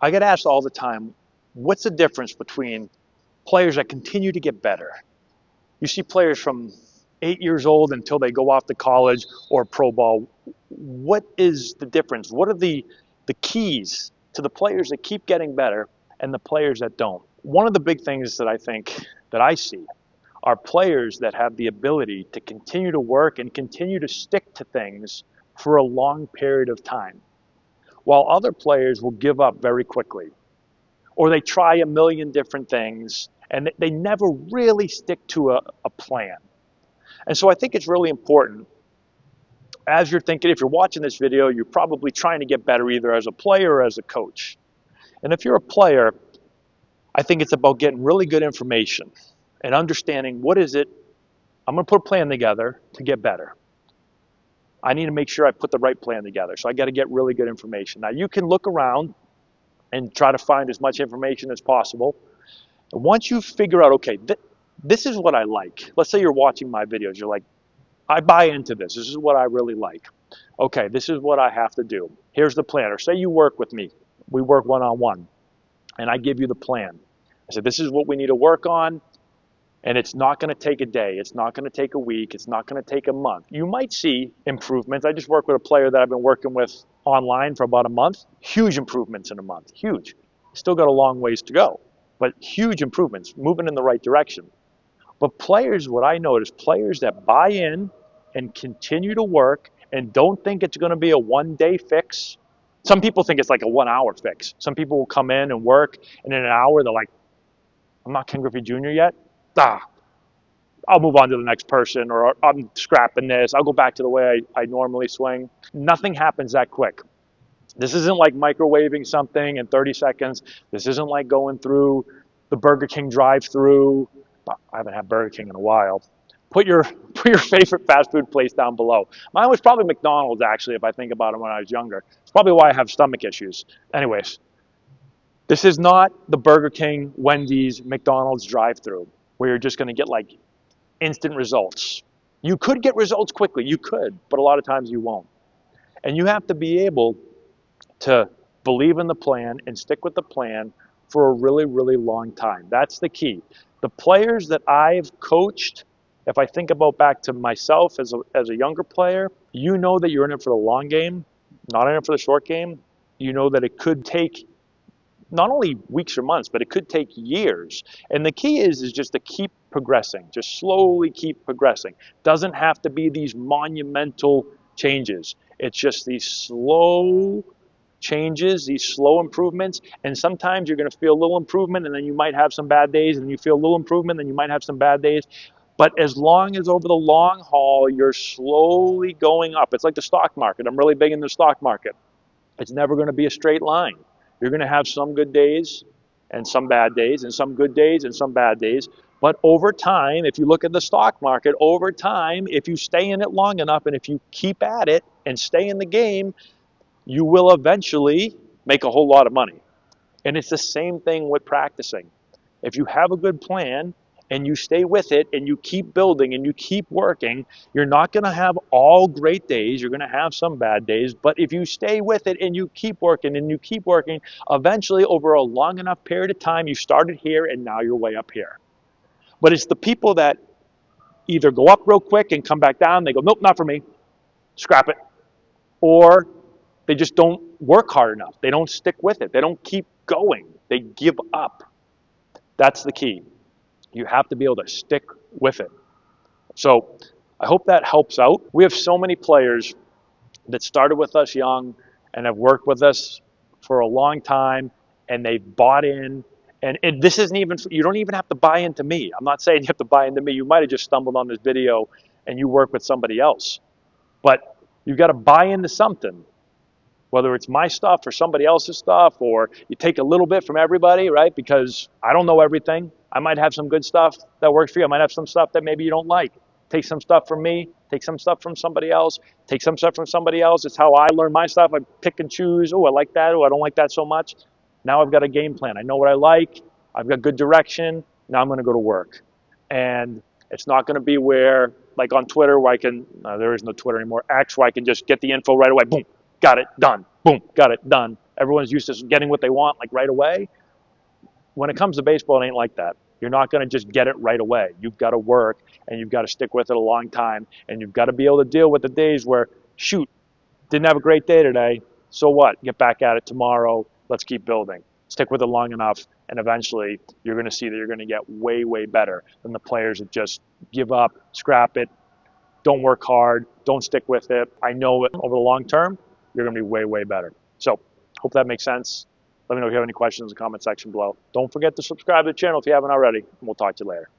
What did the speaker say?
I get asked all the time, what's the difference between players that continue to get better? You see players from 8 years old until they go off to college or pro ball. What is the difference? What are the keys to the players that keep getting better and the players that don't? One of the big things that I think that I see are players that have the ability to continue to work and continue to stick to things for a long period of time, while other players will give up very quickly, or they try a million different things and they never really stick to a plan. And so I think it's really important as you're thinking, if you're watching this video, you're probably trying to get better either as a player or as a coach. And if you're a player, I think it's about getting really good information and understanding what is it, I'm going to put a plan together to get better. I need to make sure I put the right plan together. So I got to get really good information. Now you can look around and try to find as much information as possible. And once you figure out, okay, this is what I like. Let's say you're watching my videos. You're like, I buy into this. This is what I really like. Okay, this is what I have to do. Here's the plan. Or say you work with me. We work one-on-one. And I give you the plan. I said, this is what we need to work on. And it's not going to take a day. It's not going to take a week. It's not going to take a month. You might see improvements. I just worked with a player that I've been working with online for about a month. Huge improvements in a month. Huge. Still got a long ways to go. But huge improvements, moving in the right direction. But players, what I notice, players that buy in and continue to work and don't think it's going to be a one-day fix. Some people think it's like a 1 hour fix. Some people will come in and work, and in an hour they're like, I'm not Ken Griffey Jr. yet. I'll move on to the next person, or I'm scrapping this. I'll go back to the way I normally swing. Nothing happens that quick. This isn't like microwaving something in 30 seconds. This isn't like going through the Burger King drive-through. I haven't had Burger King in a while. Put your favorite fast food place down below. Mine was probably McDonald's, actually, if I think about it when I was younger. It's probably why I have stomach issues. Anyways, this is not the Burger King, Wendy's, McDonald's drive-through where you're just going to get like instant results. You could get results quickly. You could, but a lot of times you won't. And you have to be able to believe in the plan and stick with the plan for a really, really long time. That's the key. The players that I've coached, if I think about back to myself as a younger player, you know that you're in it for the long game, not in it for the short game. You know that it could take not only weeks or months, but it could take years. And the key is just to keep progressing, just slowly keep progressing. Doesn't have to be these monumental changes. It's just these slow changes, these slow improvements. And sometimes you're going to feel a little improvement, and then you might have some bad days, and you feel a little improvement, and you might have some bad days. But as long as over the long haul, you're slowly going up. It's like the stock market. I'm really big in the stock market. It's never going to be a straight line. You're going to have some good days and some bad days, and some good days and some bad days. But over time, if you look at the stock market, over time, if you stay in it long enough and if you keep at it and stay in the game, you will eventually make a whole lot of money. And it's the same thing with practicing. If you have a good plan and you stay with it and you keep building and you keep working, you're not going to have all great days. You're going to have some bad days. But if you stay with it and you keep working and you keep working, eventually over a long enough period of time, you started here and now you're way up here. But it's the people that either go up real quick and come back down. They go, nope, not for me. Scrap it. Or they just don't work hard enough. They don't stick with it. They don't keep going. They give up. That's the key. You have to be able to stick with it. So I hope that helps out. We have so many players that started with us young and have worked with us for a long time, and they've bought in. And this isn't even, you don't even have to buy into me. I'm not saying you have to buy into me. You might have just stumbled on this video and you work with somebody else. But you've got to buy into something, whether it's my stuff or somebody else's stuff, or you take a little bit from everybody, right? Because I don't know everything. I might have some good stuff that works for you. I might have some stuff that maybe you don't like. Take some stuff from me, take some stuff from somebody else, take some stuff from somebody else. It's how I learn my stuff. I pick and choose. Oh, I like that. Oh, I don't like that so much. Now I've got a game plan. I know what I like. I've got good direction. Now I'm going to go to work. And it's not going to be where, like on Twitter, where I can, there is no Twitter anymore, X, where I can just get the info right away. Boom, got it, done. Boom, got it, done. Everyone's used to getting what they want like right away. When it comes to baseball, it ain't like that. You're not going to just get it right away. You've got to work, and you've got to stick with it a long time, and you've got to be able to deal with the days where, shoot, didn't have a great day today. So what? Get back at it tomorrow. Let's keep building. Stick with it long enough, and eventually you're going to see that you're going to get way, way better than the players that just give up, scrap it, don't work hard, don't stick with it. I know over the long term, you're going to be way, way better. So hope that makes sense. Let me know if you have any questions in the comment section below. Don't forget to subscribe to the channel if you haven't already, and we'll talk to you later.